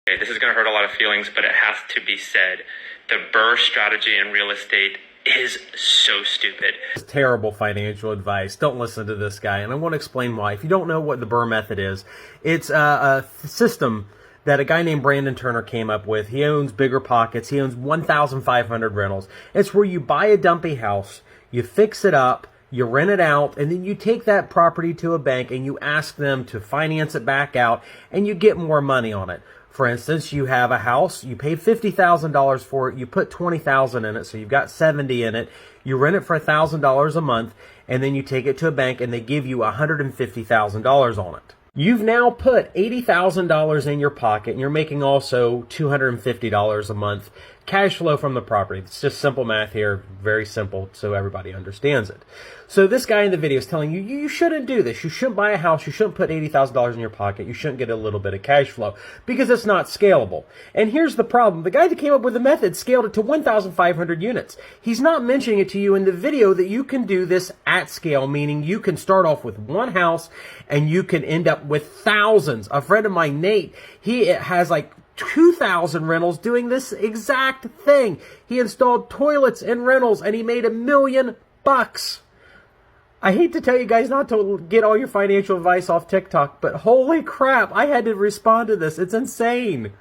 Okay, this is going to hurt a lot of feelings, but it has to be said. The Burr strategy in real estate is so stupid. It's terrible financial advice. Don't listen to this guy, and I want to explain why. If you don't know what the Burr method is, it's a system that a guy named Brandon Turner came up with. He owns Bigger Pockets. He owns 1,500 rentals. It's where you buy a dumpy house, you fix it up, you rent it out, and then you take that property to a bank and you ask them to finance it back out, and you get more money on it. For instance, you have a house, you pay $50,000 for it, you put $20,000 in it, so you've got $70,000 in it. You rent it for $1,000 a month, and then you take it to a bank and they give you $150,000 on it. You've now put $80,000 in your pocket, and you're making also $250 a month cash flow from the property. It's just simple math here, very simple, so everybody understands it. So this guy in the video is telling you, you shouldn't do this. You shouldn't buy a house. You shouldn't put $80,000 in your pocket. You shouldn't get a little bit of cash flow because it's not scalable. And here's the problem. The guy that came up with the method scaled it to 1,500 units. He's not mentioning it to you in the video that you can do this at scale, meaning you can start off with one house and you can end up with thousands. A friend of mine, Nate, he has like 2,000 rentals doing this exact thing. He installed toilets in rentals and he made $1 million. I hate to tell you guys not to get all your financial advice off TikTok, but holy crap, I had to respond to this. It's insane.